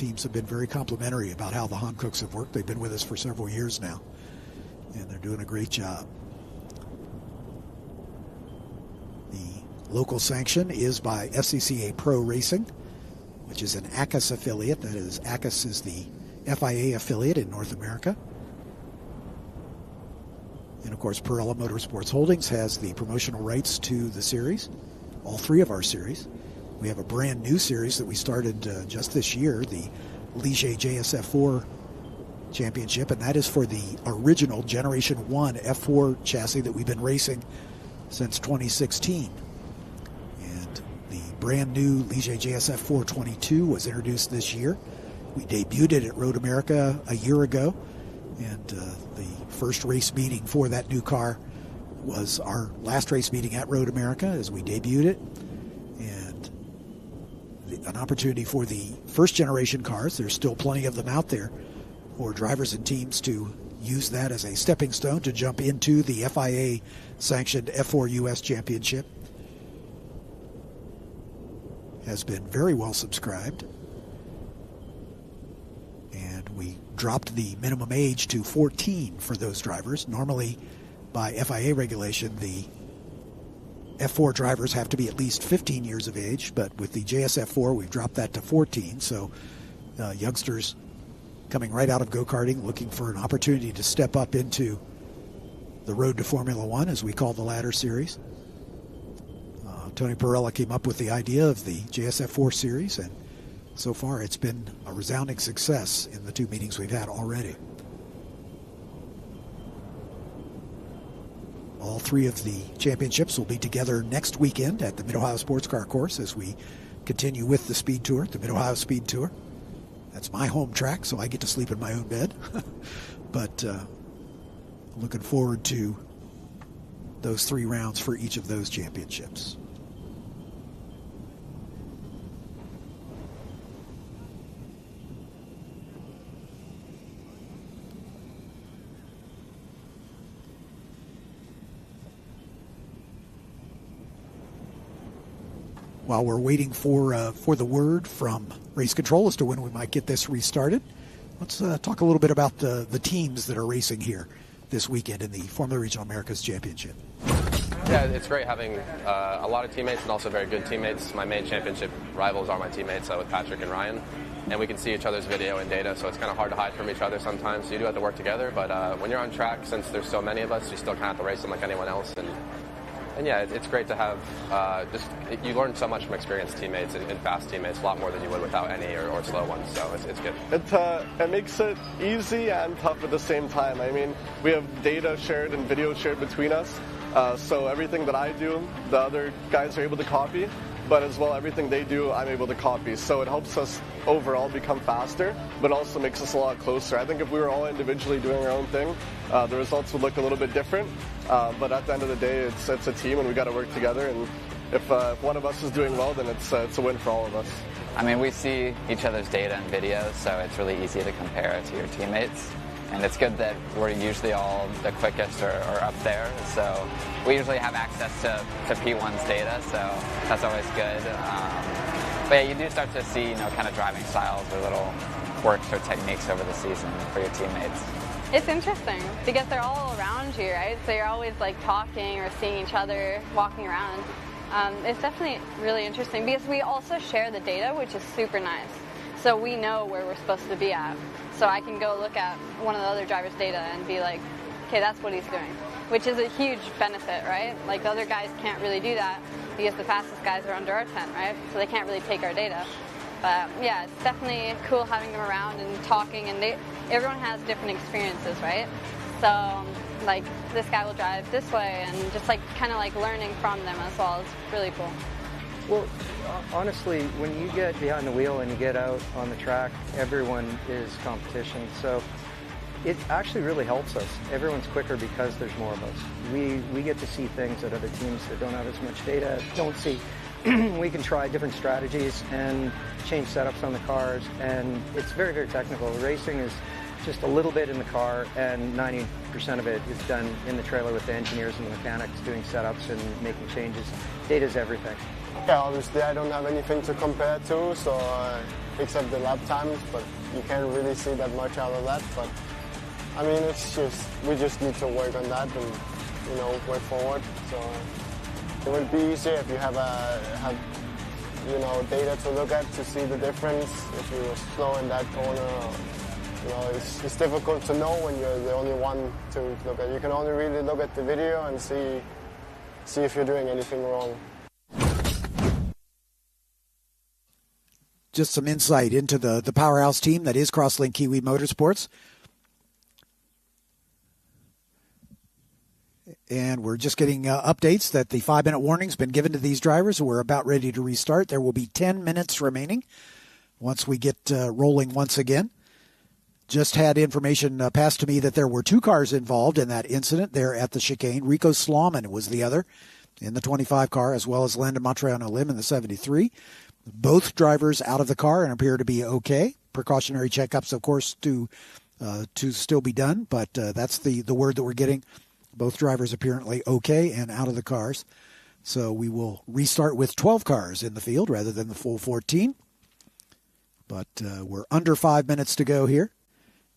teams have been very complimentary about how the Hancooks have worked. They've been with us for several years now, and they're doing a great job. The local sanction is by FCCA Pro Racing, which is an ACUS affiliate. That is, ACUS is the FIA affiliate in North America. And of course, Pirella Motorsports Holdings has the promotional rights to the series, all three of our series. We have a brand new series that we started just this year, the Ligier JSF4 Championship, and that is for the original Generation 1 F4 chassis that we've been racing since 2016. And the brand new Ligier JSF 422 was introduced this year. We debuted it at Road America a year ago, and the first race meeting for that new car was our last race meeting at Road America as we debuted it. And an opportunity for the first generation cars, there's still plenty of them out there, for drivers and teams to use that as a stepping stone to jump into the FIA sanctioned F4 US Championship. Has been very well subscribed. And we dropped the minimum age to 14 for those drivers. Normally, by FIA regulation, the F4 drivers have to be at least 15 years of age, but with the JSF4, we've dropped that to 14. So youngsters coming right out of go-karting, looking for an opportunity to step up into the road to Formula One, as we call the ladder series. Tony Pirella came up with the idea of the JSF4 series, and so far it's been a resounding success in the two meetings we've had already. All three of the championships will be together next weekend at the Mid-Ohio Sports Car Course as we continue with the Speed Tour, the Mid-Ohio Speed Tour. That's my home track, so I get to sleep in my own bed. But looking forward to those 3 rounds for each of those championships. While we're waiting for the word from race control as to when we might get this restarted, let's talk a little bit about the teams that are racing here this weekend in the Formula Regional Americas Championship. Yeah, it's great having a lot of teammates and also very good teammates. My main championship rivals are my teammates with Patrick and Ryan, and we can see each other's video and data, so it's kind of hard to hide from each other sometimes. So you do have to work together, but when you're on track, since there's so many of us, you still kind of have to race them like anyone else. And yeah, it's great to have you learn so much from experienced teammates and fast teammates, a lot more than you would without any or slow ones, so it's good. It makes it easy and tough at the same time. I mean, we have data shared and video shared between us, so everything that I do, the other guys are able to copy, but as well, everything they do, I'm able to copy. So it helps us overall become faster, but also makes us a lot closer. I think if we were all individually doing our own thing, the results would look a little bit different. But at the end of the day, it's a team, and we got to work together. And if one of us is doing well, then it's a win for all of us. I mean, we see each other's data and videos, so it's really easy to compare to your teammates. And it's good that we're usually all the quickest or up there. So we usually have access to P1's data, so that's always good. But yeah, you do start to see, kind of driving styles or little quirks or techniques over the season for your teammates. It's interesting because they're all around you, right? So you're always like talking or seeing each other walking around. It's definitely really interesting because we also share the data, which is super nice. So we know where we're supposed to be at. So I can go look at one of the other drivers' data and be like, okay, that's what he's doing, which is a huge benefit, right? Like the other guys can't really do that because the fastest guys are under our tent, right? So they can't really take our data. But yeah, it's definitely cool having them around and talking, and everyone has different experiences, right? So like this guy will drive this way, and just like kind of like learning from them as well. It's really cool. Well, honestly, when you get behind the wheel and you get out on the track, everyone is competition. So it actually really helps us. Everyone's quicker because there's more of us. We get to see things that other teams that don't have as much data don't see. We can try different strategies and change setups on the cars, and it's very, very technical. Racing is just a little bit in the car, and 90% of it is done in the trailer with the engineers and the mechanics doing setups and making changes. Data is everything. Yeah, obviously I don't have anything to compare to, so except the lap times, but you can't really see that much out of that. But I mean, we just need to work on that and, you know, work forward. So it would be easier if you have you know, data to look at to see the difference. If you were slow in that corner, or, you know, it's difficult to know when you're the only one to look at. You can only really look at the video and see if you're doing anything wrong. Just some insight into the powerhouse team that is Crosslink Kiwi Motorsports. And we're just getting updates that the 5-minute warning's been given to these drivers who are about ready to restart. There will be 10 minutes remaining once we get rolling once again. Just had information passed to me that there were 2 cars involved in that incident there at the chicane. Rico Slauman was the other in the 25 car, as well as Landon Montrano Lim in the 73. Both drivers out of the car and appear to be okay. Precautionary checkups, of course, to still be done, but that's the word that we're getting. Both drivers apparently okay and out of the cars. So we will restart with 12 cars in the field rather than the full 14. But we're under 5 minutes to go here.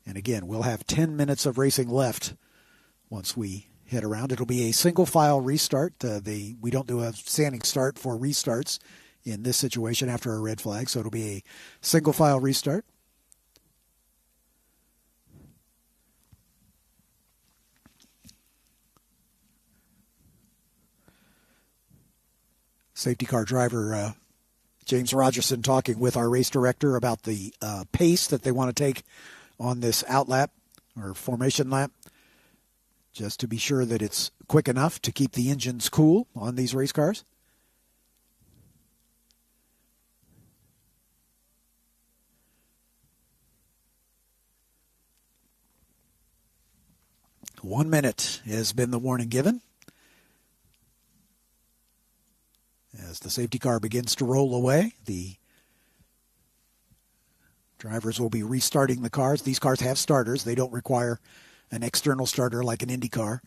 And again, we'll have 10 minutes of racing left once we head around. It'll be a single file restart. We don't do a standing start for restarts in this situation after a red flag. So it'll be a single file restart. Safety car driver James Rogerson talking with our race director about the pace that they want to take on this out lap or formation lap, just to be sure that it's quick enough to keep the engines cool on these race cars. One minute has been the warning given. As the safety car begins to roll away, the drivers will be restarting the cars. These cars have starters. They don't require an external starter like an Indy car.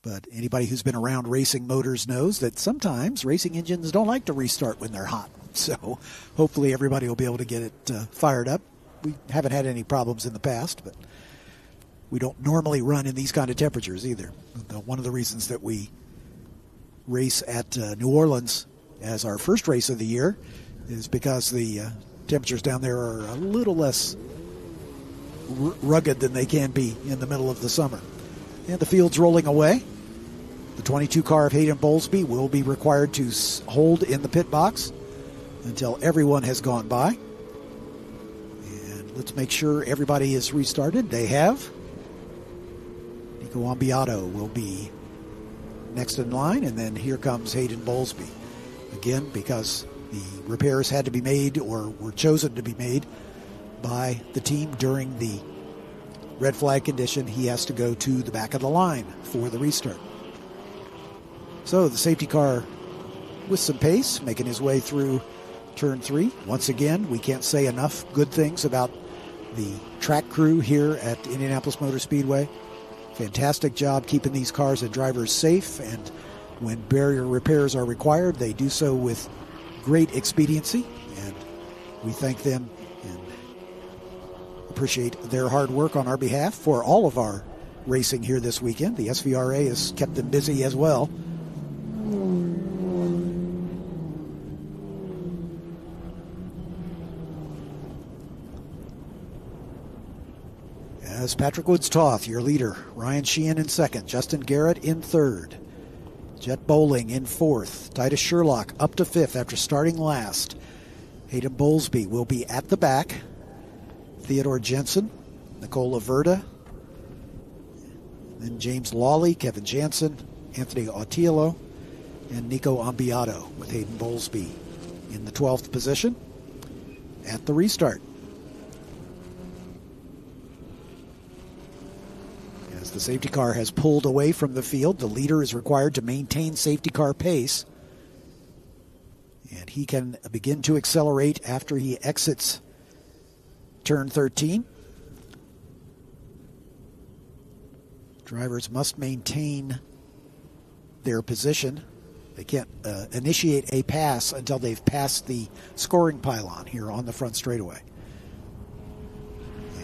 But anybody who's been around racing motors knows that sometimes racing engines don't like to restart when they're hot. So hopefully everybody will be able to get it fired up. We haven't had any problems in the past, but we don't normally run in these kind of temperatures either. One of the reasons that we race at New Orleans as our first race of the year is because the temperatures down there are a little less rugged than they can be in the middle of the summer. And the field's rolling away. The 22 car of Hayden Bowlesby will be required to hold in the pit box until everyone has gone by. And let's make sure everybody is restarted. They have. Nico Ambiato will be next in line, and then here comes Hayden Bowlesby. Again, because the repairs had to be made or were chosen to be made by the team during the red flag condition, he has to go to the back of the line for the restart. So the safety car with some pace, making his way through turn 3. Once again, we can't say enough good things about the track crew here at Indianapolis Motor Speedway. Fantastic job keeping these cars and drivers safe, and when barrier repairs are required, they do so with great expediency, and we thank them and appreciate their hard work on our behalf for all of our racing here this weekend. The SVRA has kept them busy as well. As Patrick Woods-Toth, your leader, Ryan Sheehan in second, Justin Garrett in third, Jet Bowling in fourth, Titus Sherlock up to fifth after starting last. Hayden Bowlesby will be at the back. Theodore Jensen, Nicole Averda, then James Lawley, Kevin Jansen, Anthony Autiello, and Nico Ambiato, with Hayden Bowlesby in the 12th position at the restart. As the safety car has pulled away from the field, the leader is required to maintain safety car pace, and he can begin to accelerate after he exits turn 13. Drivers must maintain their position They can't initiate a pass until they've passed the scoring pylon here on the front straightaway.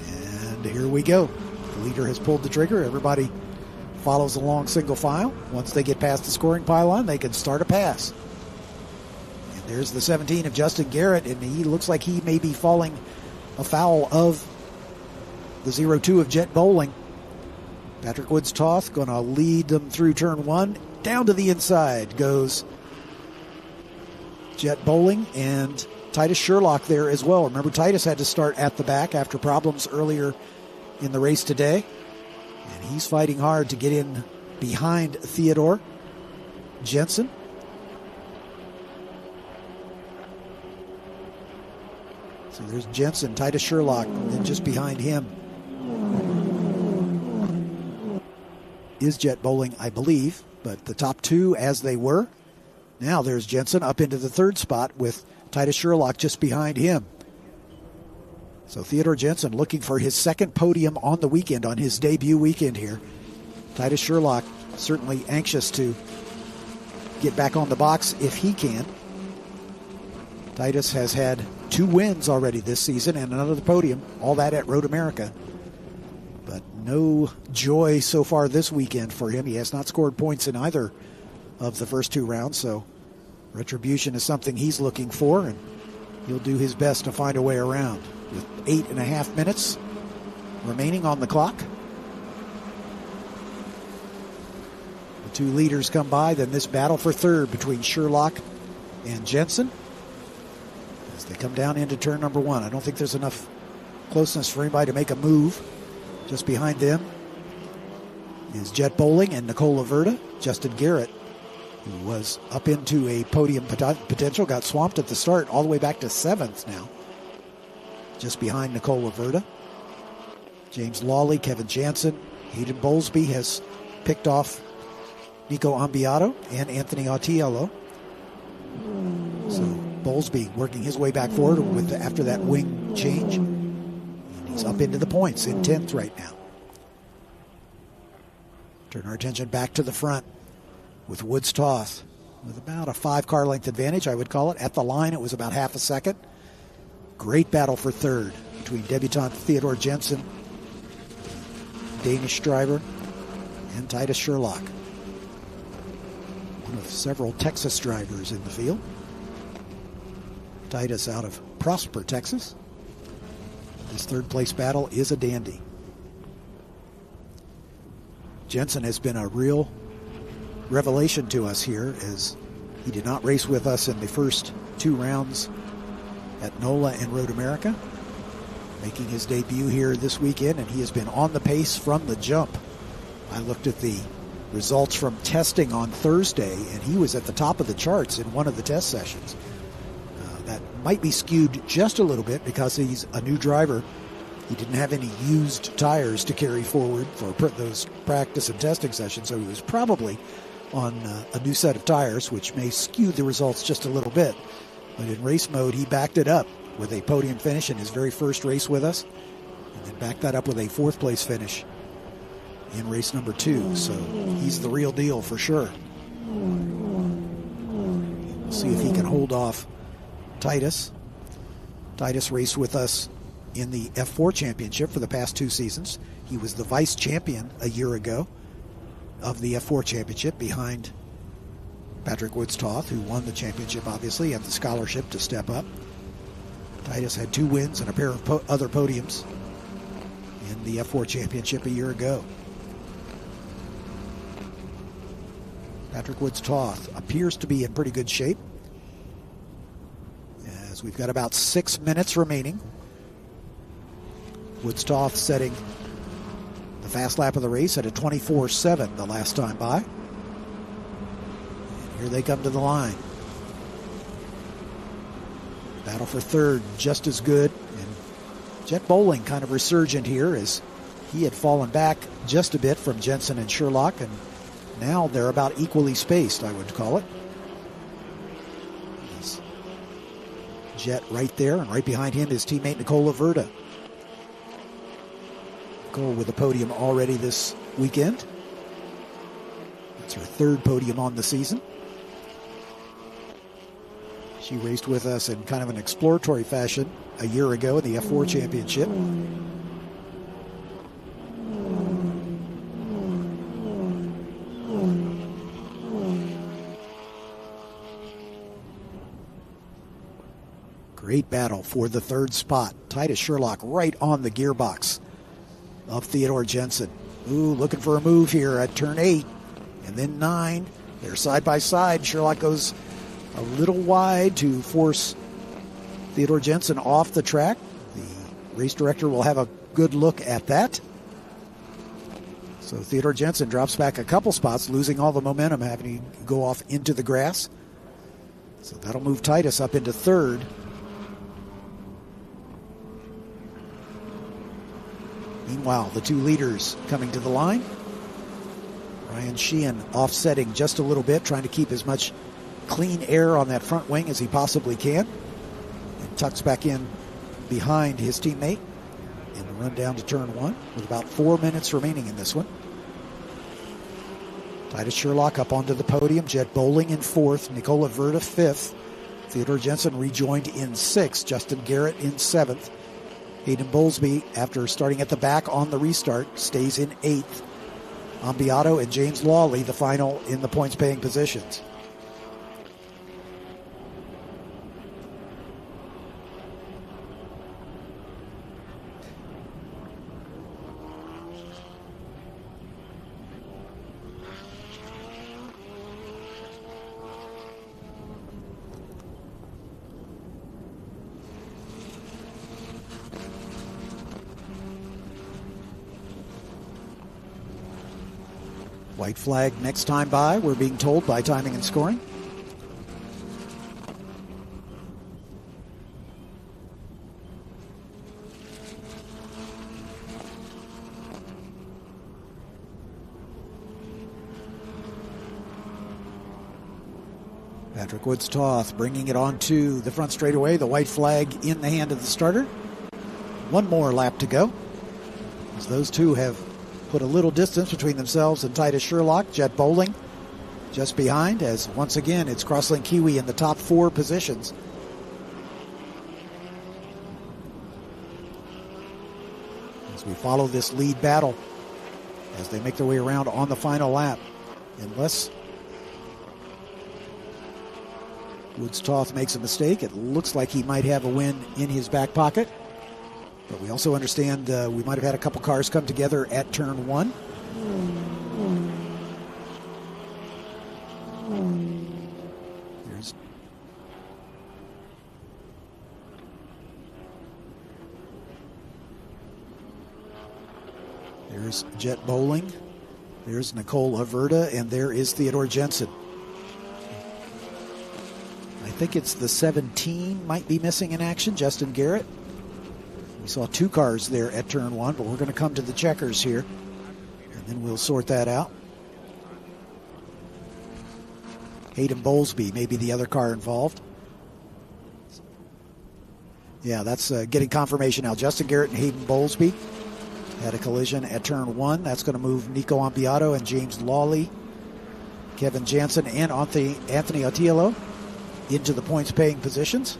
And here we go. The leader has pulled the trigger. Everybody follows along single file. Once they get past the scoring pylon, they can start a pass. And there's the 17 of Justin Garrett, and he looks like he may be falling afoul of the 02 of Jet Bowling. Patrick Woods-Toth going to lead them through turn one. Down to the inside goes Jet Bowling and Titus Sherlock there as well. Remember, Titus had to start at the back after problems earlier in the race today. And he's fighting hard to get in behind Theodore Jensen. So there's Jensen, Titus Sherlock, and then just behind him is Jet Bowling, I believe, but the top two as they were. Now there's Jensen up into the third spot with Titus Sherlock just behind him. So Theodore Jensen looking for his second podium on the weekend, on his debut weekend here. Titus Sherlock certainly anxious to get back on the box if he can. Titus has had 2 wins already this season and another podium, all that at Road America. But no joy so far this weekend for him. He has not scored points in either of the first 2 rounds, so retribution is something he's looking for, and he'll do his best to find a way around. With 8.5 minutes remaining on the clock. The 2 leaders come by, then this battle for third between Sherlock and Jensen as they come down into turn number 1. I don't think there's enough closeness for anybody to make a move. Just behind them is Jet Bowling and Nicole Laverda. Justin Garrett, who was up into a podium potential, got swamped at the start, all the way back to 7th now. Just behind Nicole Laverda. James Lawley, Kevin Jansen, Hayden Bowlesby has picked off Nico Ambiato and Anthony Autiello. So Bowlesby working his way back forward after that wing change. He's up into the points in 10th right now. Turn our attention back to the front with Woods-Toth with about a 5-car length advantage, I would call it. At the line, it was about half a second. Great battle for third between debutant Theodore Jensen, Danish driver, and Titus Sherlock. One of several Texas drivers in the field. Titus out of Prosper, Texas. This third place battle is a dandy. Jensen has been a real revelation to us here, as he did not race with us in the first 2 rounds at NOLA and Road America. Making his debut here this weekend, and he has been on the pace from the jump. I looked at the results from testing on Thursday, and he was at the top of the charts in one of the test sessions. That might be skewed just a little bit because he's a new driver. He didn't have any used tires to carry forward for those practice and testing sessions, so he was probably on a new set of tires, which may skew the results just a little bit. But in race mode, he backed it up with a podium finish in his very first race with us, and then backed that up with a 4th place finish in race number 2. So he's the real deal for sure. We'll see if he can hold off Titus. Titus raced with us in the F4 championship for the past 2 seasons. He was the vice champion a year ago of the F4 championship behind Patrick Woods-Toth, who won the championship, obviously, and the scholarship to step up. Titus had 2 wins and a pair of other podiums in the F4 championship a year ago. Patrick Woods-Toth appears to be in pretty good shape, as we've got about 6 minutes remaining. Woods-Toth setting the fast lap of the race at a 24.7 the last time by. And here they come to the line. Battle for third, just as good. And Jet Bowling kind of resurgent here, as he had fallen back just a bit from Jensen and Sherlock, and now they're about equally spaced, I would call it. He's Jet right there, and right behind him his teammate Nicole Laverda. Nicole with a podium already this weekend. It's her 3rd podium on the season. She raced with us in kind of an exploratory fashion a year ago in the F4 Championship. Great battle for the third spot. Titus Sherlock right on the gearbox of Theodore Jensen. Ooh, looking for a move here at turn 8 and then 9. They're side by side. Sherlock goes a little wide to force Theodore Jensen off the track. The race director will have a good look at that. So Theodore Jensen drops back a couple spots, losing all the momentum, having to go off into the grass. So that'll move Titus up into third. Meanwhile, the two leaders coming to the line. Ryan Sheehan offsetting just a little bit, trying to keep as much clean air on that front wing as he possibly can. And tucks back in behind his teammate in the run down to turn 1 with about 4 minutes remaining in this one. Titus Sherlock up onto the podium. Jet Bowling in 4th. Nicola Verda 5th. Theodore Jensen rejoined in 6th. Justin Garrett in 7th. Hayden Bowlesby, after starting at the back on the restart, stays in 8th. Ambiato and James Lawley, the final in the points-paying positions. White flag next time by, we're being told by timing and scoring. Patrick Woods-Toth bringing it onto the front straightaway. The white flag in the hand of the starter. One more lap to go, as those two have put a little distance between themselves and Titus Sherlock. Jet Bowling just behind, as once again it's Crosslink Kiwi in the top 4 positions. As we follow this lead battle as they make their way around on the final lap. Unless Woods-Toth makes a mistake, it looks like he might have a win in his back pocket. But we also understand we might have had a couple cars come together at turn 1. There's Jet Bowling. There's Nicole Averda, and there is Theodore Jensen. I think it's the 17 might be missing in action, Justin Garrett. We saw 2 cars there at turn 1, but we're going to come to the checkers here, and then we'll sort that out. Hayden Bowlesby may be the other car involved. Yeah, that's getting confirmation now. Justin Garrett and Hayden Bowlesby had a collision at turn 1. That's going to move Nico Ambiato and James Lawley, Kevin Jansen, and Anthony Otiello into the points-paying positions.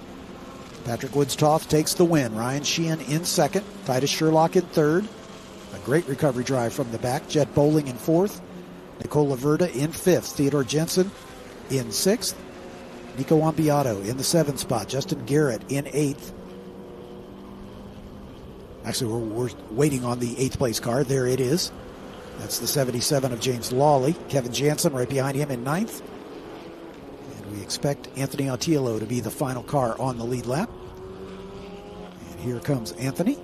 Patrick Woods-Toth takes the win. Ryan Sheehan in 2nd. Titus Sherlock in 3rd. A great recovery drive from the back. Jet Bowling in 4th. Nicola Verda in 5th. Theodore Jensen in 6th. Nico Ambiato in the 7th spot. Justin Garrett in 8th. Actually, we're waiting on the 8th place car. There it is. That's the 77 of James Lawley. Kevin Jansen right behind him in 9th. We expect Anthony Otiello to be the final car on the lead lap. And here comes Anthony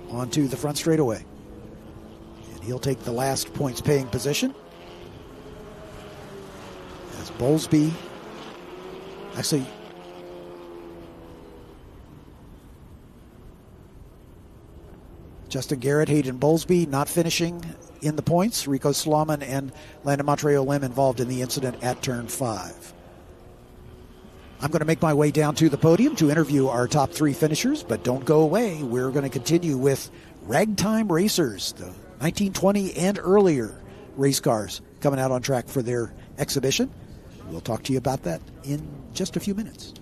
onto the front straightaway. And he'll take the last points-paying position. As Bowlesby, actually, Justin Garrett, Hayden Bowlesby not finishing in the points. Rico Slauman and Landon Montreo-Lim involved in the incident at turn 5. I'm going to make my way down to the podium to interview our top 3 finishers, but don't go away. We're going to continue with Ragtime Racers, the 1920 and earlier race cars coming out on track for their exhibition. We'll talk to you about that in just a few minutes.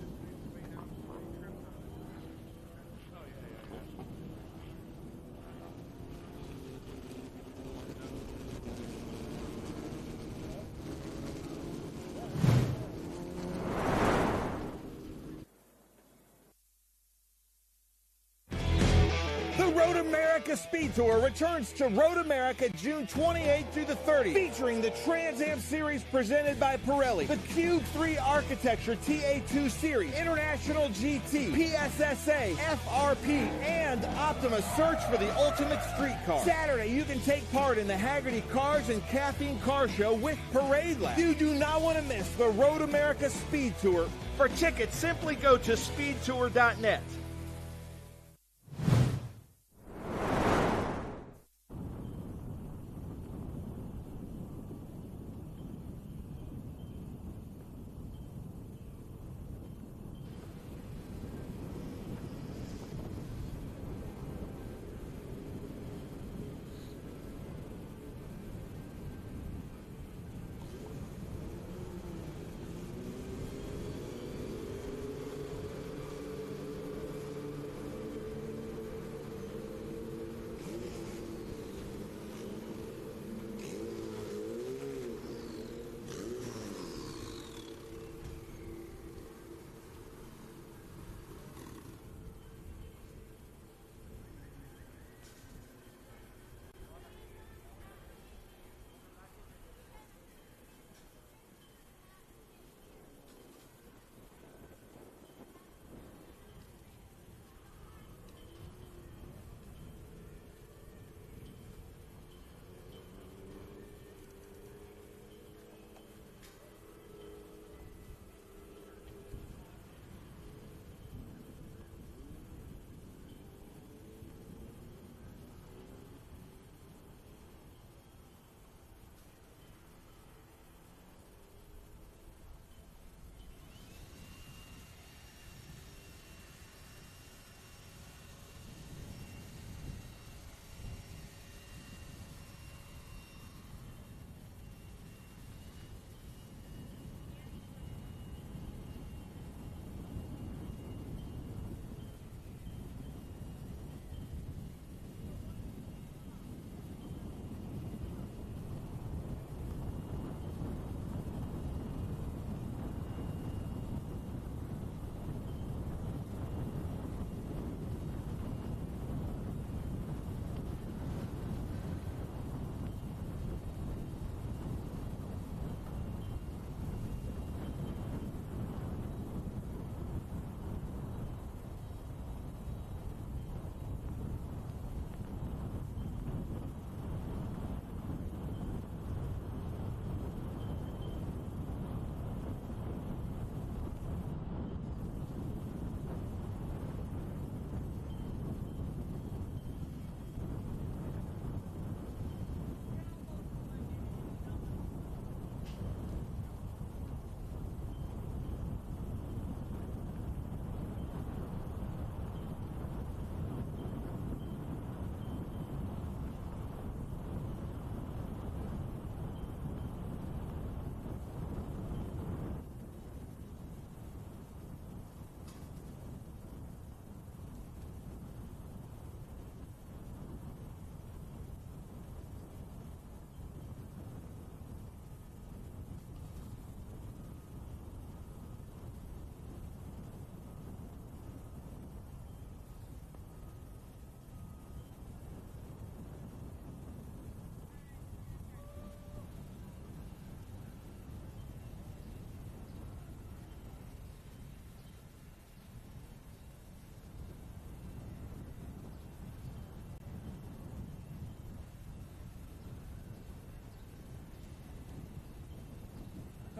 Road America Speed Tour returns to Road America June 28th through the 30th, featuring the Trans Am Series presented by Pirelli, the Cube 3 Architecture TA2 Series, International GT, PSSA, FRP, and Optima Search for the Ultimate Street Car. Saturday, you can take part in the Haggerty Cars and Caffeine Car Show with Parade Lab. You do not want to miss the Road America Speed Tour. For tickets, simply go to speedtour.net.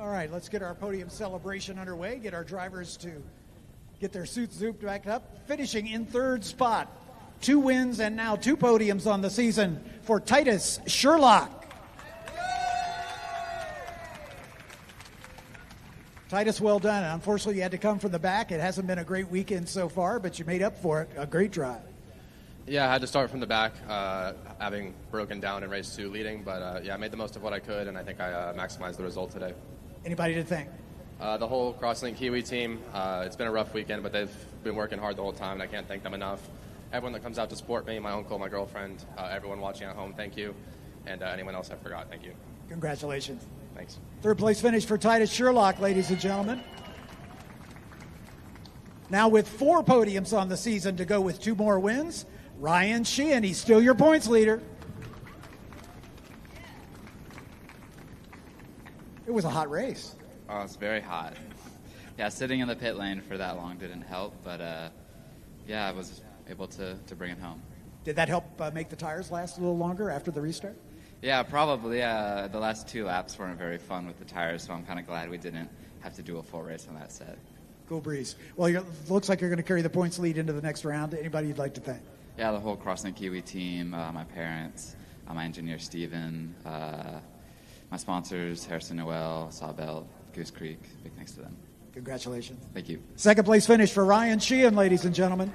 All right, let's get our podium celebration underway, get our drivers to get their suits zooped back up. Finishing in third spot, 2 wins and now 2 podiums on the season for Titus Sherlock. Titus, well done. Unfortunately, you had to come from the back. It hasn't been a great weekend so far, but you made up for it. A great drive. Yeah, I had to start from the back, having broken down in race 2 leading, but yeah, I made the most of what I could, and I think I maximized the result today. Anybody to thank? The whole Crosslink Kiwi team. It's been a rough weekend, but they've been working hard the whole time, and I can't thank them enough. Everyone that comes out to support me, my uncle, my girlfriend, everyone watching at home, thank you. And anyone else I forgot, thank you. Congratulations. Thanks. Third place finish for Titus Sherlock, ladies and gentlemen. Now with 4 podiums on the season to go with 2 more wins, Ryan Sheehan, he's still your points leader. It was a hot race. Oh, it's very hot. Yeah, sitting in the pit lane for that long didn't help, but yeah, I was able to bring it home. Did that help make the tires last a little longer after the restart? Yeah, probably. The last 2 laps weren't very fun with the tires, so I'm kind of glad we didn't have to do a full race on that set. Cool breeze. Well, it looks like you're going to carry the points lead into the next round. Anybody you'd like to thank? Yeah, the whole Crossing Kiwi team, my parents, my engineer Steven, my sponsors, Harrison Noel, Sawbelt, Goose Creek. Big thanks to them. Congratulations. Thank you. Second place finish for Ryan Sheehan, ladies and gentlemen.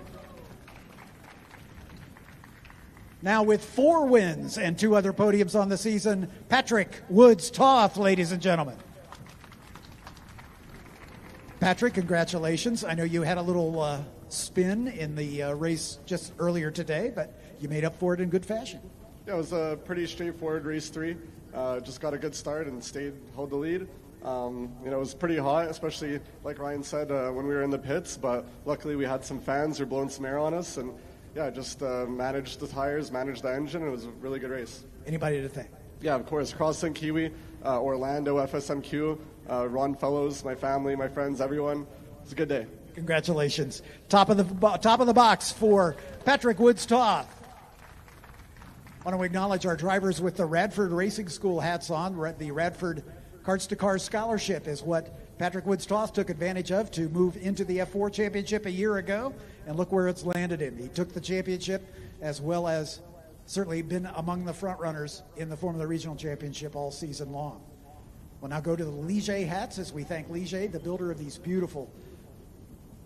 Now with 4 wins and 2 other podiums on the season, Patrick Woods-Toth, ladies and gentlemen. Patrick, congratulations. I know you had a little spin in the race just earlier today, but you made up for it in good fashion. Yeah, it was a pretty straightforward race 3. Just got a good start and held the lead. It was pretty hot, especially like Ryan said when we were in the pits, but luckily we had some fans who were blowing some air on us, and yeah, just managed the tires, managed the engine, and it was a really good race. Anybody to thank? Yeah, of course, Crossing Kiwi, Orlando, FSMQ, Ron Fellows, my family, my friends, everyone. It was a good day. Congratulations. Top of the box for Patrick Woods-Toth. I want to acknowledge our drivers with the Radford Racing School hats on. The Radford Karts to Cars Scholarship is what Patrick Woods-Toth took advantage of to move into the F4 Championship a year ago, and look where it's landed in. He took the championship as well as certainly been among the front runners in the Formula Regional Championship all season long. We'll now go to the Ligier hats as we thank Ligier, the builder of these beautiful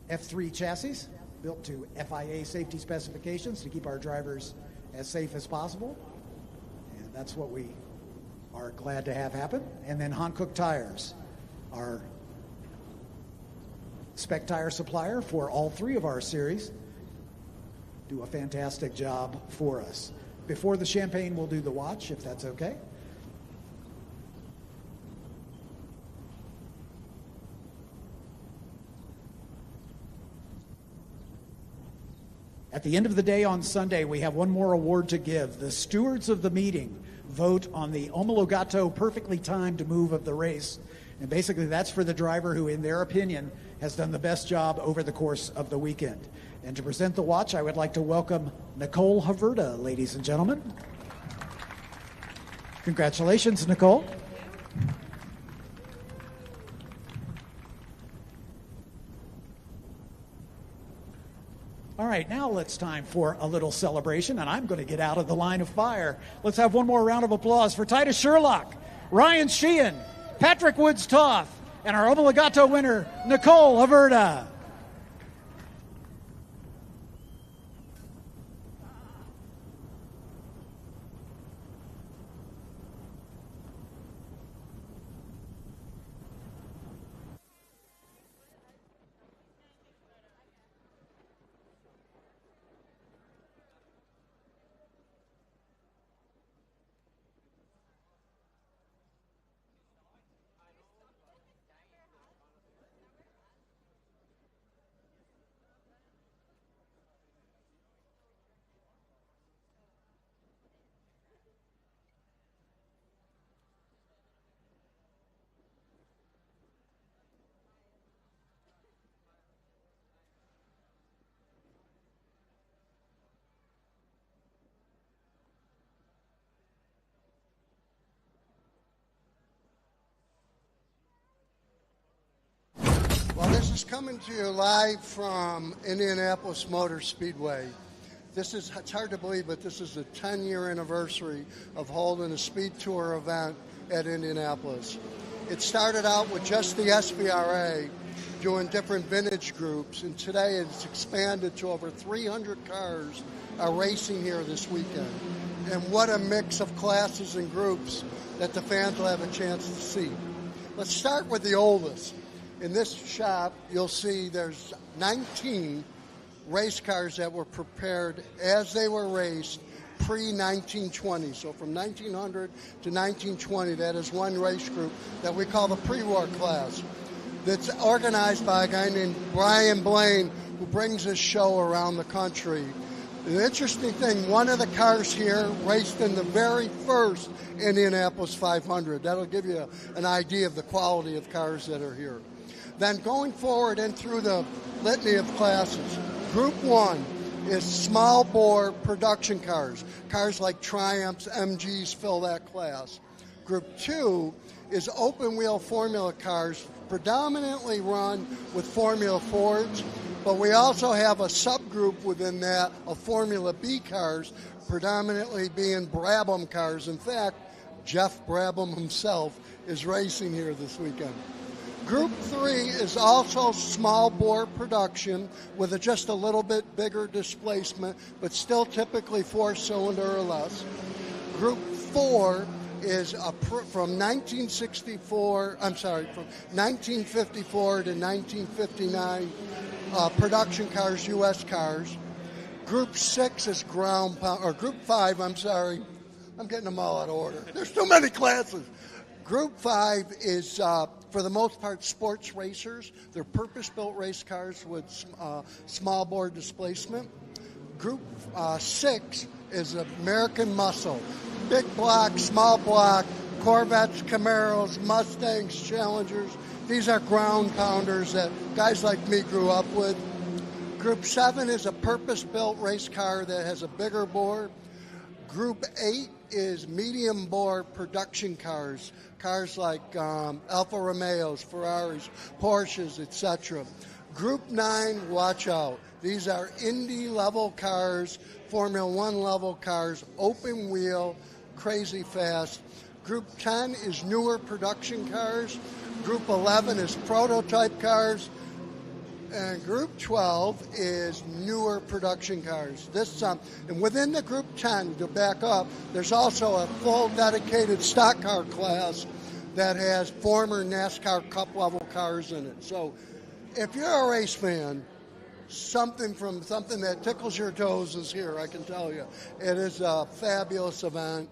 F3 chassis, built to FIA safety specifications to keep our drivers as safe as possible. And that's what we are glad to have happen. And then Hankook Tires, our spec tire supplier for all 3 of our series, do a fantastic job for us. Before the champagne, we'll do the watch, if that's okay. At the end of the day on Sunday, we have one more award to give. The stewards of the meeting vote on the Omologato perfectly timed move of the race. And basically that's for the driver who, in their opinion, has done the best job over the course of the weekend. And to present the watch, I would like to welcome Nicole Haverda, ladies and gentlemen. Congratulations, Nicole. All right, now it's time for a little celebration, and I'm going to get out of the line of fire. Let's have one more round of applause for Titus Sherlock, Ryan Sheehan, Patrick Woods-Toth, and our Omologato winner, Nicole Haverda. Well, this is coming to you live from Indianapolis Motor Speedway. It's hard to believe, but this is the 10-year anniversary of holding a SpeedTour event at Indianapolis. It started out with just the SVRA doing different vintage groups, and today it's expanded to over 300 cars are racing here this weekend. And what a mix of classes and groups that the fans will have a chance to see. Let's start with the oldest. In this shop, you'll see there's 19 race cars that were prepared as they were raced pre-1920. So from 1900 to 1920, that is one race group that we call the pre-war class. That's organized by a guy named Brian Blaine, who brings this show around the country. The interesting thing, one of the cars here raced in the very first Indianapolis 500. That'll give you an idea of the quality of cars that are here. Then going forward and through the litany of classes, Group 1 is small bore production cars. Cars like Triumphs, MGs fill that class. Group 2 is open wheel formula cars, predominantly run with Formula Fords, but we also have a subgroup within that of Formula B cars, predominantly being Brabham cars. In fact, Jeff Brabham himself is racing here this weekend. Group 3 is also small bore production with just a little bit bigger displacement, but still typically 4-cylinder or less. Group 4 is from 1954 to 1959 production cars, U.S. cars. Group 6 is Group 5, I'm getting them all out of order. There's too many classes. Group 5 is, for the most part, sports racers. They're purpose-built race cars with small bore displacement. Group 6 is American muscle. Big block, small block, Corvettes, Camaros, Mustangs, Challengers. These are ground pounders that guys like me grew up with. Group 7 is a purpose-built race car that has a bigger bore. Group 8 is medium bore production cars. Cars like Alfa Romeos, Ferraris, Porsches, etc. Group 9, watch out. These are Indy level cars, Formula 1 level cars, open wheel, crazy fast. Group 10 is newer production cars. Group 11 is prototype cars. And Group 12 is newer production cars. And within the Group 10, to back up, there's also a full dedicated stock car class that has former NASCAR Cup level cars in it. So if you're a race fan, something that tickles your toes is here, I can tell you. It is a fabulous event,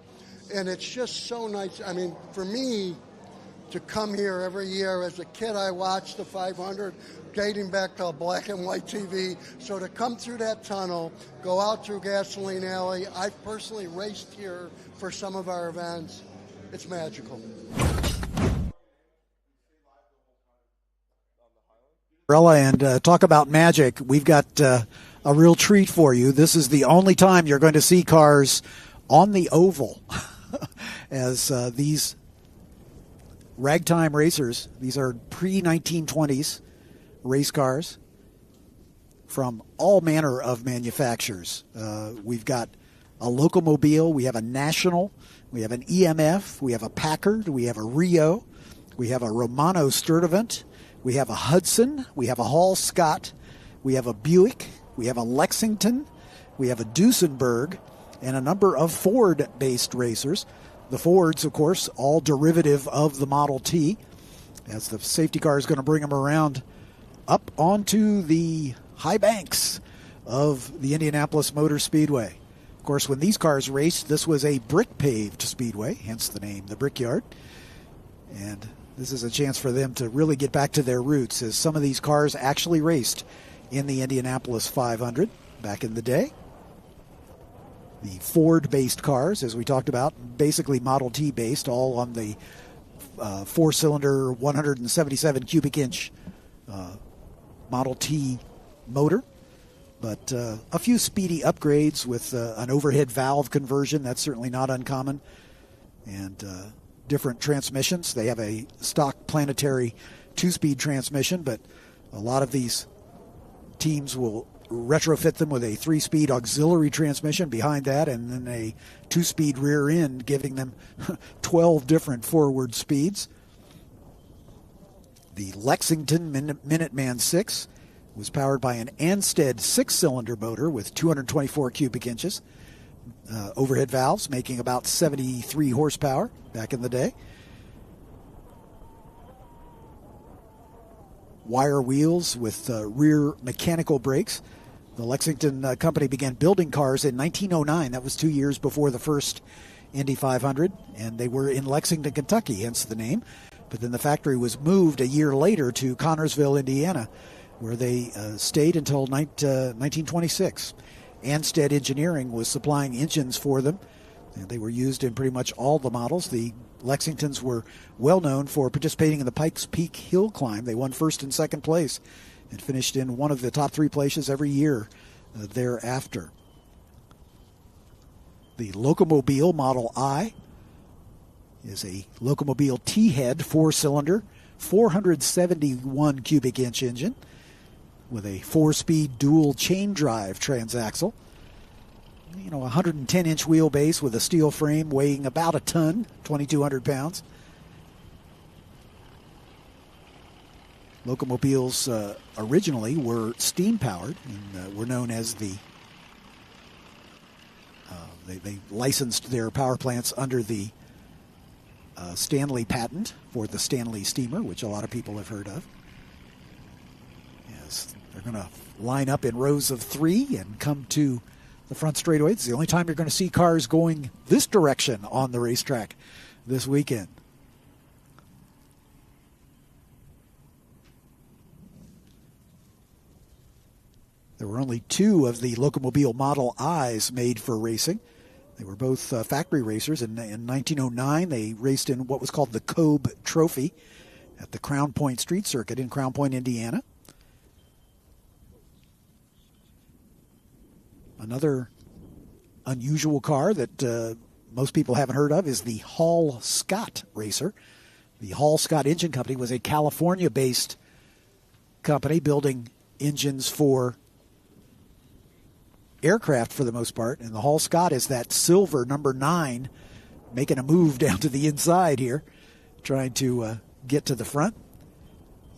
and it's just so nice. I mean, for me, to come here every year. As a kid, I watched the 500 dating back to a black and white TV. So to come through that tunnel, go out through Gasoline Alley, I've personally raced here for some of our events. It's magical. And talk about magic. We've got a real treat for you. This is the only time you're going to see cars on the oval as these Ragtime Racers, these are pre-1920s race cars from all manner of manufacturers. We've got a Locomobile, we have a National, we have an EMF, we have a Packard, we have a Rio, we have a Romano Sturtevant, we have a Hudson, we have a Hall Scott, we have a Buick, we have a Lexington, we have a Duesenberg, and a number of Ford-based racers. The Fords, of course, all derivative of the Model T, as the safety car is going to bring them around up onto the high banks of the Indianapolis Motor Speedway. Of course, when these cars raced, this was a brick-paved speedway, hence the name, the Brickyard. And this is a chance for them to really get back to their roots, as some of these cars actually raced in the Indianapolis 500 back in the day. The Ford-based cars, as we talked about, basically Model T-based, all on the four-cylinder, 177 cubic inch Model T motor. But a few speedy upgrades with an overhead valve conversion. That's certainly not uncommon. And different transmissions. They have a stock planetary two-speed transmission, but a lot of these teams will retrofit them with a 3-speed auxiliary transmission behind that, and then a 2-speed rear end, giving them 12 different forward speeds. The Lexington Minuteman 6 was powered by an Ansted 6-cylinder motor with 224 cubic inches. Overhead valves making about 73 horsepower back in the day. Wire wheels with rear mechanical brakes. The Lexington company began building cars in 1909. That was 2 years before the first Indy 500, and they were in Lexington, Kentucky, hence the name. But then the factory was moved a year later to Connersville, Indiana, where they stayed until 1926. Ansted Engineering was supplying engines for them. And they were used in pretty much all the models. The Lexingtons were well known for participating in the Pikes Peak Hill Climb. They won first and second place and finished in one of the top 3 places every year thereafter. The Locomobile Model I is a Locomobile T-head 4-cylinder, 471 cubic inch engine with a 4-speed dual chain drive transaxle. 110-inch wheelbase with a steel frame weighing about a ton, 2,200 pounds. Locomobiles originally were steam-powered and were known as the... They licensed their power plants under the Stanley patent for the Stanley steamer, which a lot of people have heard of. Yes, they're going to line up in rows of 3 and come to the front straightaway. It's the only time you're going to see cars going this direction on the racetrack this weekend. There were only 2 of the Locomobile Model I's made for racing. They were both factory racers. In 1909, they raced in what was called the Cobe Trophy at the Crown Point Street Circuit in Crown Point, Indiana. Another unusual car that most people haven't heard of is the Hall Scott Racer. The Hall Scott Engine Company was a California-based company building engines for aircraft for the most part, and the Hall Scott is that silver number 9 making a move down to the inside here, trying to get to the front.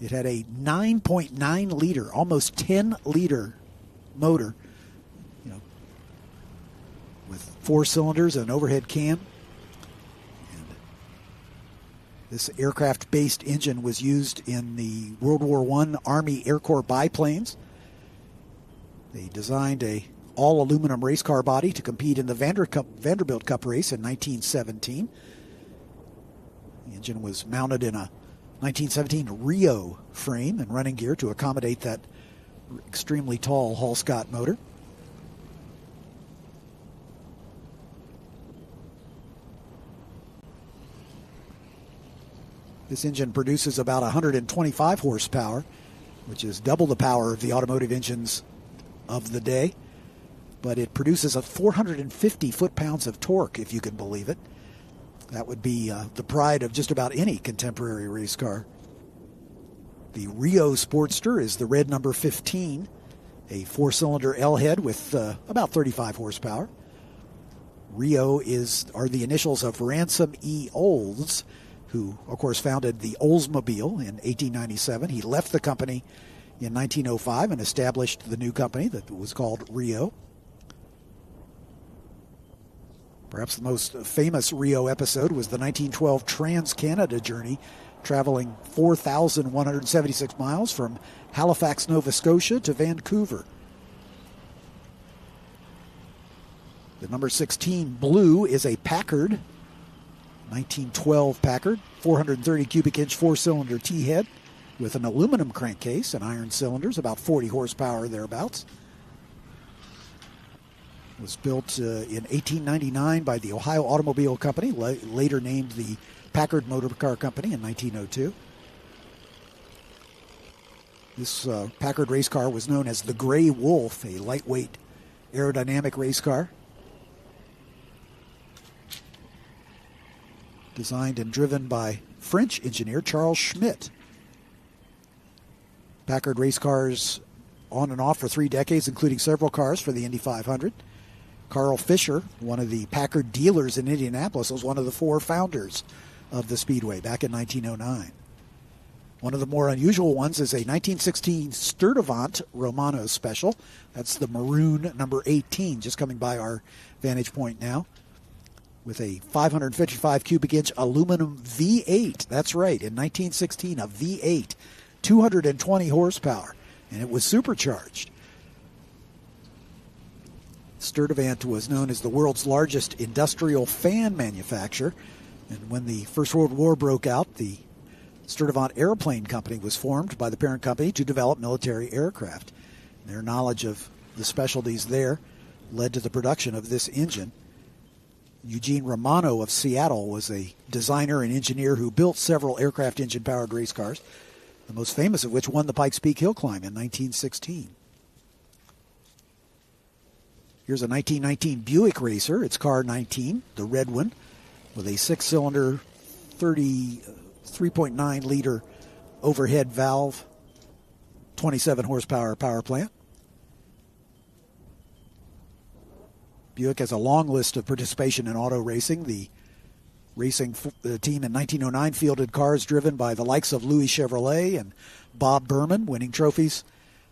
It had a 9.9 liter, almost 10 liter motor, with 4 cylinders and an overhead cam. And this aircraft-based engine was used in the World War I Army Air Corps biplanes. They designed a all-aluminum race car body to compete in the Vanderbilt Cup race in 1917. The engine was mounted in a 1917 Rio frame and running gear to accommodate that extremely tall Hall Scott motor. This engine produces about 125 horsepower, which is double the power of the automotive engines of the day. But it produces a 450 foot-pounds of torque, if you can believe it. That would be the pride of just about any contemporary race car. The Rio Sportster is the red number 15, a 4-cylinder L-head with about 35 horsepower. Rio are the initials of Ransom E. Olds, who, of course, founded the Oldsmobile in 1897. He left the company in 1905 and established the new company that was called Rio. Perhaps the most famous Rio episode was the 1912 Trans-Canada journey, traveling 4,176 miles from Halifax, Nova Scotia to Vancouver. The number 16 blue is a Packard, 1912 Packard, 430 cubic inch 4-cylinder T-head with an aluminum crankcase and iron cylinders, about 40 horsepower thereabouts. It was built in 1899 by the Ohio Automobile Company, later named the Packard Motor Car Company in 1902. This Packard race car was known as the Gray Wolf, a lightweight aerodynamic race car. Designed and driven by French engineer Charles Schmidt. Packard race cars on and off for 3 decades, including several cars for the Indy 500. Carl Fisher, one of the Packard dealers in Indianapolis, was one of the 4 founders of the Speedway back in 1909. One of the more unusual ones is a 1916 Sturdivant Romano Special. That's the maroon number 18, just coming by our vantage point now, with a 555 cubic inch aluminum V8. That's right, in 1916, a V8, 220 horsepower, and it was supercharged. Sturdivant was known as the world's largest industrial fan manufacturer, and when the First World War broke out, the Sturdivant Airplane Company was formed by the parent company to develop military aircraft. Their knowledge of the specialties there led to the production of this engine. Eugene Romano of Seattle was a designer and engineer who built several aircraft engine-powered race cars, the most famous of which won the Pikes Peak Hill Climb in 1916. Here's a 1919 Buick Racer. It's car 19, the red one, with a six-cylinder 3.9-liter overhead valve, 27 horsepower power plant. Buick has a long list of participation in auto racing. The racing team in 1909 fielded cars driven by the likes of Louis Chevrolet and Bob Berman, winning trophies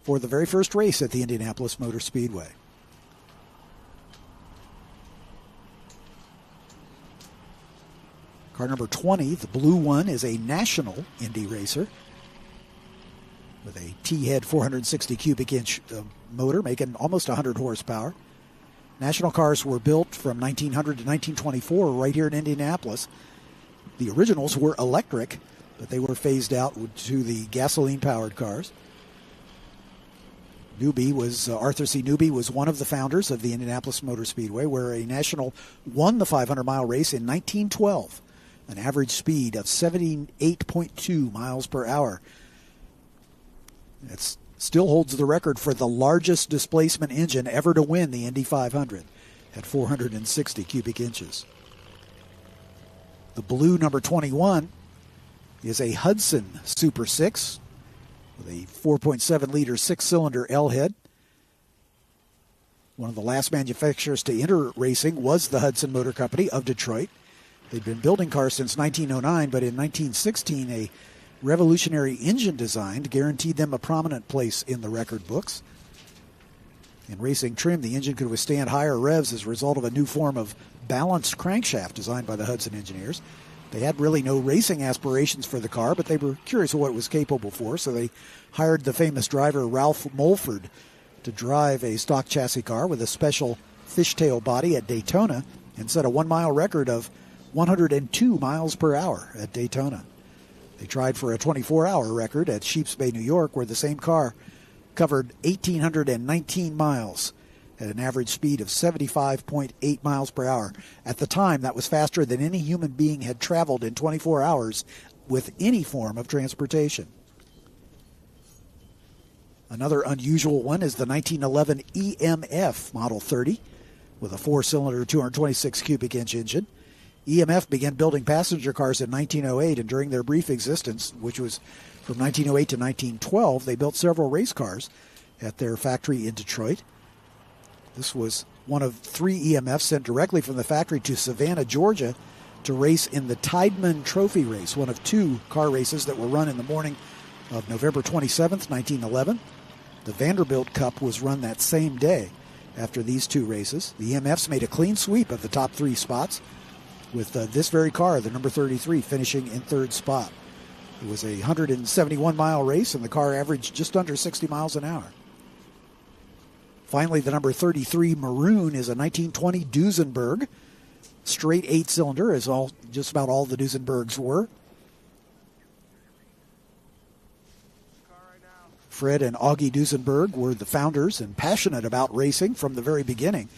for the very first race at the Indianapolis Motor Speedway. Car number 20, the blue one, is a national Indy racer with a T-head 460 cubic inch motor, making almost 100 horsepower. National cars were built from 1900 to 1924 right here in Indianapolis. The originals were electric, but they were phased out to the gasoline-powered cars. Arthur C. Newby was one of the founders of the Indianapolis Motor Speedway, where a national won the 500-mile race in 1912, an average speed of 78.2 miles per hour. It still holds the record for the largest displacement engine ever to win the Indy 500 at 460 cubic inches. The blue number 21 is a Hudson Super 6 with a 4.7-liter six-cylinder L-head. One of the last manufacturers to enter racing was the Hudson Motor Company of Detroit. They'd been building cars since 1909, but in 1916, a revolutionary engine design guaranteed them a prominent place in the record books. In racing trim, the engine could withstand higher revs as a result of a new form of balanced crankshaft designed by the Hudson engineers. They had really no racing aspirations for the car, but they were curious of what it was capable for, so they hired the famous driver Ralph Mulford to drive a stock chassis car with a special fishtail body at Daytona and set a 1-mile record of 102 miles per hour at Daytona. They tried for a 24-hour record at Sheeps Bay, New York, where the same car covered 1,819 miles at an average speed of 75.8 miles per hour. At the time, that was faster than any human being had traveled in 24 hours with any form of transportation. Another unusual one is the 1911 EMF Model 30 with a 4-cylinder 226 cubic inch engine. EMF began building passenger cars in 1908, and during their brief existence, which was from 1908 to 1912, they built several race cars at their factory in Detroit. This was one of 3 EMFs sent directly from the factory to Savannah, Georgia, to race in the Tideman Trophy Race, one of 2 car races that were run in the morning of November 27th, 1911. The Vanderbilt Cup was run that same day after these 2 races. The EMFs made a clean sweep of the top 3 spots, with this very car, the number 33, finishing in 3rd spot. It was a 171-mile race, and the car averaged just under 60 miles an hour. Finally, the number 33 Maroon is a 1920 Duesenberg, straight 8-cylinder, as just about all the Duesenbergs were. Fred and Augie Duesenberg were the founders and passionate about racing from the very beginning,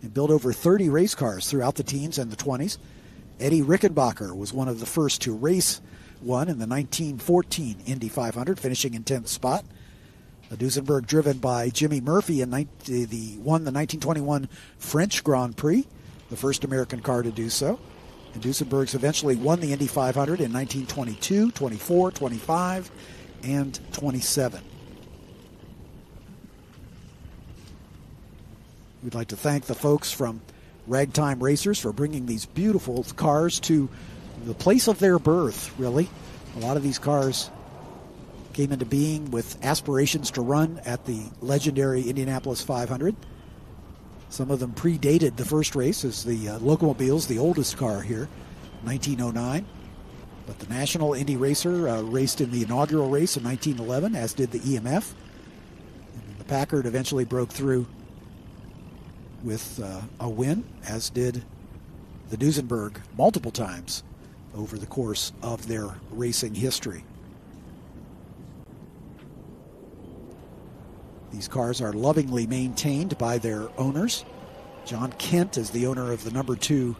and built over 30 race cars throughout the teens and the 20s. Eddie Rickenbacker was one of the first to race one in the 1914 Indy 500, finishing in 10th spot. A Duesenberg driven by Jimmy Murphy won the 1921 French Grand Prix, the first American car to do so. And Duesenbergs eventually won the Indy 500 in 1922, 24, 25, and 27. We'd like to thank the folks from Ragtime Racers for bringing these beautiful cars to the place of their birth, really. A lot of these cars came into being with aspirations to run at the legendary Indianapolis 500. Some of them predated the first race, as the Locomobile's the oldest car here, 1909. But the National Indy Racer raced in the inaugural race in 1911, as did the EMF. And the Packard eventually broke through with a win, as did the Duesenberg multiple times over the course of their racing history. These cars are lovingly maintained by their owners. John Kent is the owner of the number 2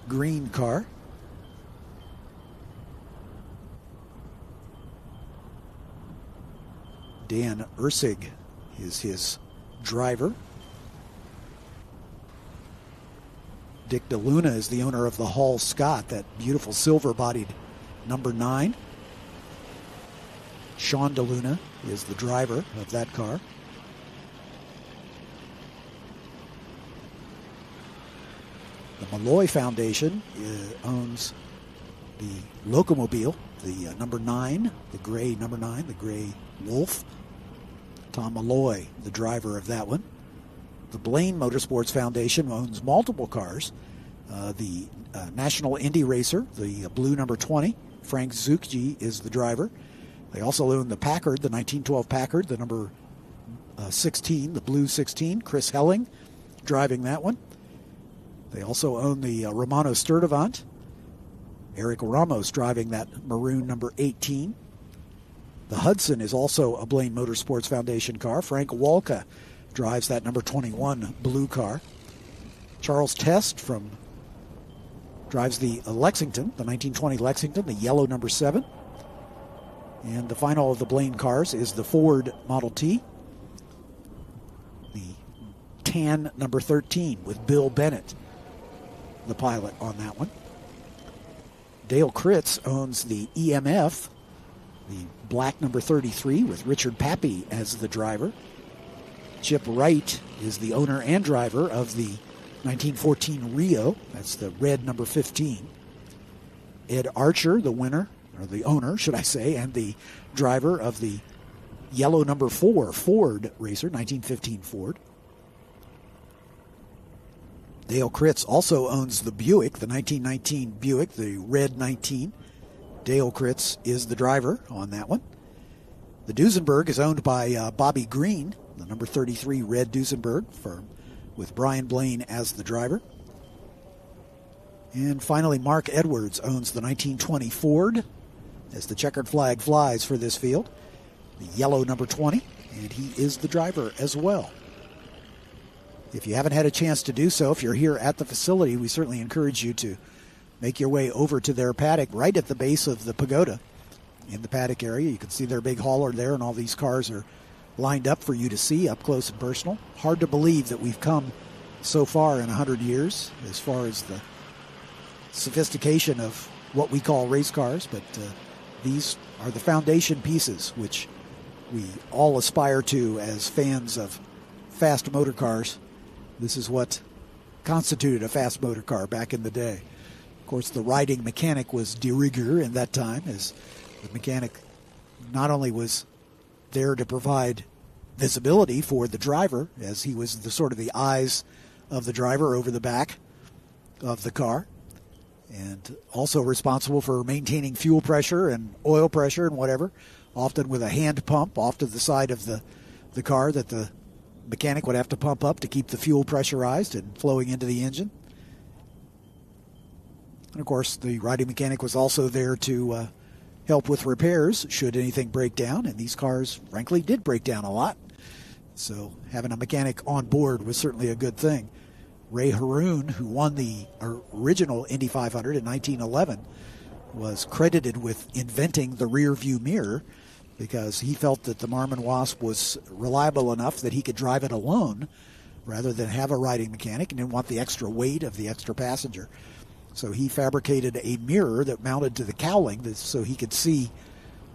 green car. Dan Ursig is his driver. Dick DeLuna is the owner of the Hall Scott, that beautiful silver-bodied number 9. Sean DeLuna is the driver of that car. The Malloy Foundation owns the Locomobile, the number 9, the gray number 9, the gray Wolf. Tom Malloy, the driver of that one. The Blaine Motorsports Foundation owns multiple cars. The National Indy Racer, the blue number 20, Frank Zucchi is the driver. They also own the Packard, the 1912 Packard, the number 16, the blue 16, Chris Helling driving that one. They also own the Romano Sturdivant, Eric Ramos driving that maroon number 18. The Hudson is also a Blaine Motorsports Foundation car. Frank Walka drives that number 21 blue car. Charles Test drives the Lexington, the 1920 Lexington, the yellow number 7. And the final of the Blaine cars is the Ford Model T, the tan number 13 with Bill Bennett, the pilot on that one. Dale Kritz owns the EMF, the black number 33 with Richard Pappy as the driver. Chip Wright is the owner and driver of the 1914 Rio, that's the red number 15. Ed Archer, the winner, or the owner, should I say, and the driver of the yellow number 4 Ford Racer, 1915 Ford. Dale Kritz also owns the Buick, the 1919 Buick, the red 19. Dale Kritz is the driver on that one. The Duesenberg is owned by Bobby Green, the number 33 red Duesenberg, with Brian Blaine as the driver. And finally, Mark Edwards owns the 1920 Ford, as the checkered flag flies for this field, the yellow number 20, and he is the driver as well. If you haven't had a chance to do so, if you're here at the facility, we certainly encourage you to make your way over to their paddock right at the base of the pagoda in the paddock area. You can see their big hauler there, and all these cars are lined up for you to see up close and personal. Hard to believe that we've come so far in 100 years as far as the sophistication of what we call race cars, but these are the foundation pieces which we all aspire to as fans of fast motor cars. This is what constituted a fast motor car back in the day. Of course, the riding mechanic was de rigueur in that time, as the mechanic not only was there to provide visibility for the driver, as he was the sort of the eyes of the driver over the back of the car, and also responsible for maintaining fuel pressure and oil pressure and whatever, often with a hand pump off to the side of the car that the mechanic would have to pump up to keep the fuel pressurized and flowing into the engine. And of course, the riding mechanic was also there to help with repairs should anything break down, and these cars, frankly, did break down a lot. So having a mechanic on board was certainly a good thing. Ray Haroon, who won the original Indy 500 in 1911, was credited with inventing the rear view mirror because he felt that the Marmon Wasp was reliable enough that he could drive it alone rather than have a riding mechanic, and didn't want the extra weight of the extra passenger. So he fabricated a mirror that mounted to the cowling so he could see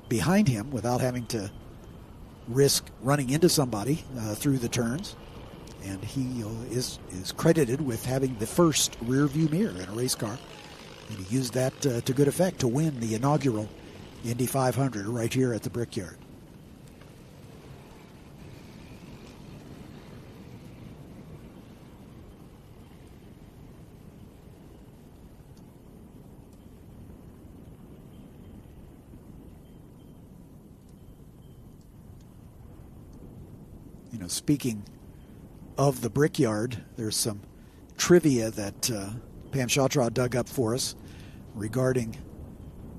behind him without having to risk running into somebody through the turns. And he is credited with having the first rear view mirror in a race car. And he used that to good effect to win the inaugural Indy 500 right here at the Brickyard. You know, speaking of the Brickyard, there's some trivia that Pam Shawtraw dug up for us regarding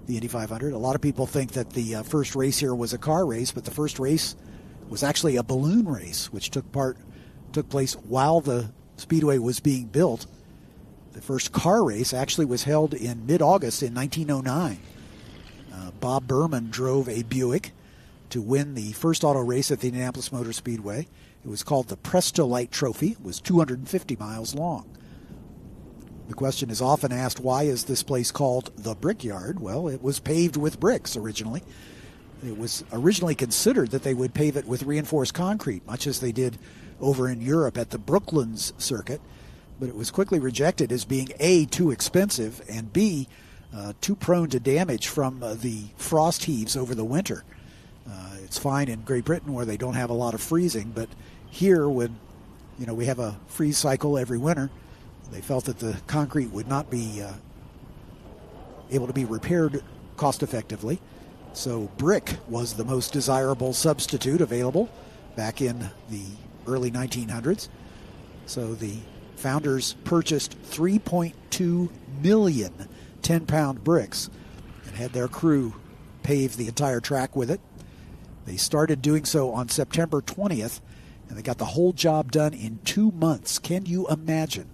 the Indy 500. A lot of people think that the first race here was a car race, but the first race was actually a balloon race, which took place while the Speedway was being built. The first car race actually was held in mid-August in 1909. Bob Berman drove a Buick to win the first auto race at the Indianapolis Motor Speedway. It was called the Prestolite Trophy. It was 250 miles long. The question is often asked, why is this place called the Brickyard? Well, it was paved with bricks originally. It was originally considered that they would pave it with reinforced concrete, much as they did over in Europe at the Brooklands circuit. But it was quickly rejected as being A, too expensive, and B, too prone to damage from the frost heaves over the winter. It's fine in Great Britain where they don't have a lot of freezing, but here when we have a freeze cycle every winter, they felt that the concrete would not be able to be repaired cost effectively. So brick was the most desirable substitute available back in the early 1900s. So the founders purchased 3.2 million 10-pound bricks and had their crew pave the entire track with it. They started doing so on September 20th, and they got the whole job done in 2 months. Can you imagine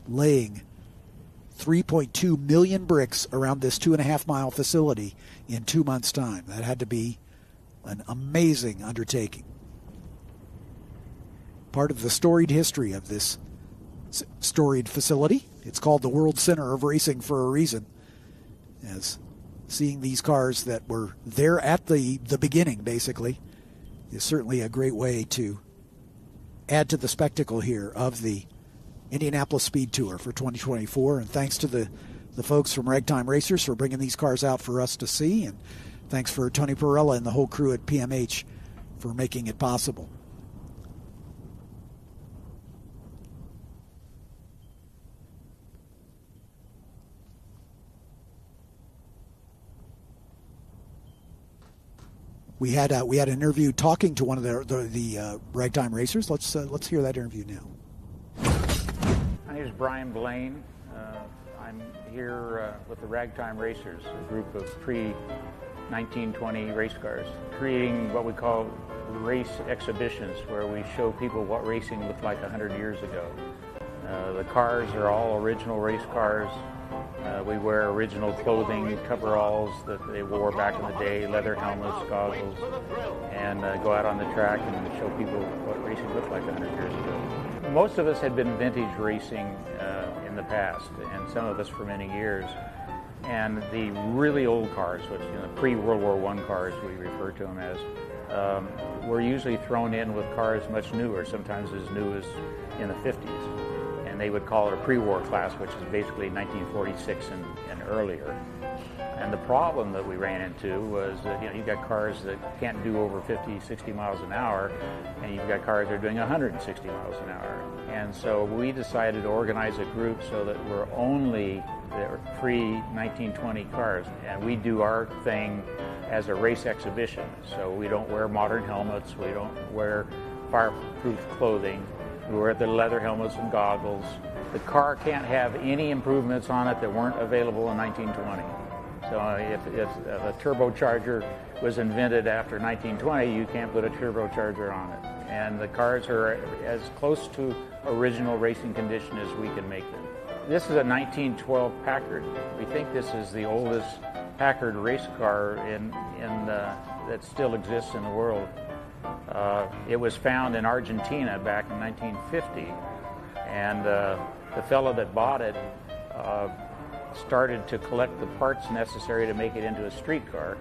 laying 3.2 million bricks around this 2.5-mile facility in 2 months' time? That had to be an amazing undertaking. Part of the storied history of this storied facility. It's called the World Center of Racing for a reason, as seeing these cars that were there at the beginning, basically, is certainly a great way to add to the spectacle here of the Indianapolis Speed Tour for 2024. And thanks to the folks from Ragtime Racers for bringing these cars out for us to see. And thanks for Tony Perella and the whole crew at PMH for making it possible. We had an interview talking to one of the Ragtime Racers. Let's hear that interview now. My name is Brian Blaine. I'm here with the Ragtime Racers, a group of pre-1920 race cars, creating what we call race exhibitions, where we show people what racing looked like 100 years ago. The cars are all original race cars. We wear original clothing, coveralls that they wore back in the day, leather helmets, goggles, and go out on the track and show people what racing looked like 100 years ago. Most of us had been vintage racing in the past, and some of us for many years. And the really old cars, which pre-World War I cars we refer to them as, were usually thrown in with cars much newer, sometimes as new as in the 50s. And they would call it a pre-war class, which is basically 1946 and earlier. And the problem that we ran into was that you've got cars that can't do over 50, 60 miles an hour, and you've got cars that are doing 160 miles an hour. And so we decided to organize a group so that we're only the pre-1920 cars, and we do our thing as a race exhibition. So we don't wear modern helmets, we don't wear fireproof clothing. We wear the leather helmets and goggles. The car can't have any improvements on it that weren't available in 1920. So if a turbocharger was invented after 1920, you can't put a turbocharger on it. And the cars are as close to original racing condition as we can make them. This is a 1912 Packard. We think this is the oldest Packard race car that still exists in the world. It was found in Argentina back in 1950, and the fellow that bought it started to collect the parts necessary to make it into a street car,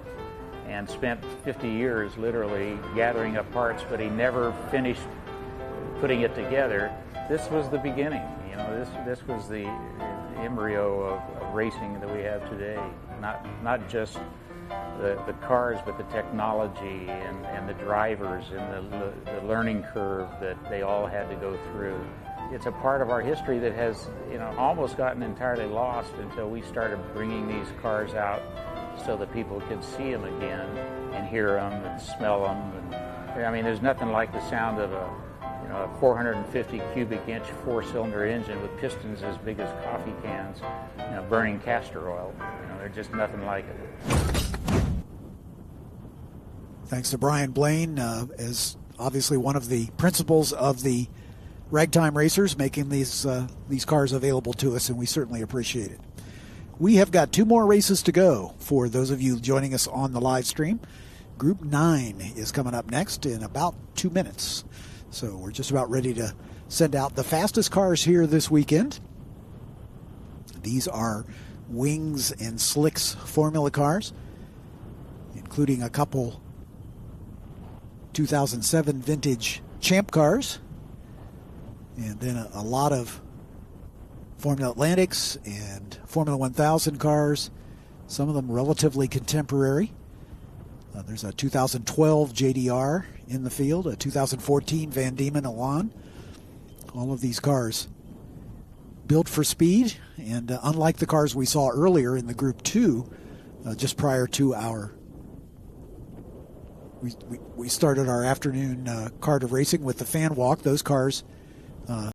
and spent 50 years literally gathering up parts, but he never finished putting it together. This was the beginning. This was the embryo of racing that we have today. Not just the cars, but the technology and the drivers and the learning curve that they all had to go through. It's a part of our history that has almost gotten entirely lost until we started bringing these cars out so that people could see them again and hear them and smell them. And, there's nothing like the sound of a 450 cubic inch four-cylinder engine with pistons as big as coffee cans, burning castor oil. There's just nothing like it. Thanks to Brian Blaine, as obviously one of the principals of the Ragtime Racers making these cars available to us, and we certainly appreciate it. We have got 2 more races to go for those of you joining us on the live stream. Group 9 is coming up next in about 2 minutes. So we're just about ready to send out the fastest cars here this weekend. These are Wings and Slicks Formula cars, including a couple 2007 vintage Champ cars, and then a lot of Formula Atlantics and Formula 1000 cars, some of them relatively contemporary. There's a 2012 JDR in the field, a 2014 Van Diemen Elan. All of these cars built for speed, and unlike the cars we saw earlier in the Group 2, just prior to our... We started our afternoon cart of racing with the fan walk. Those cars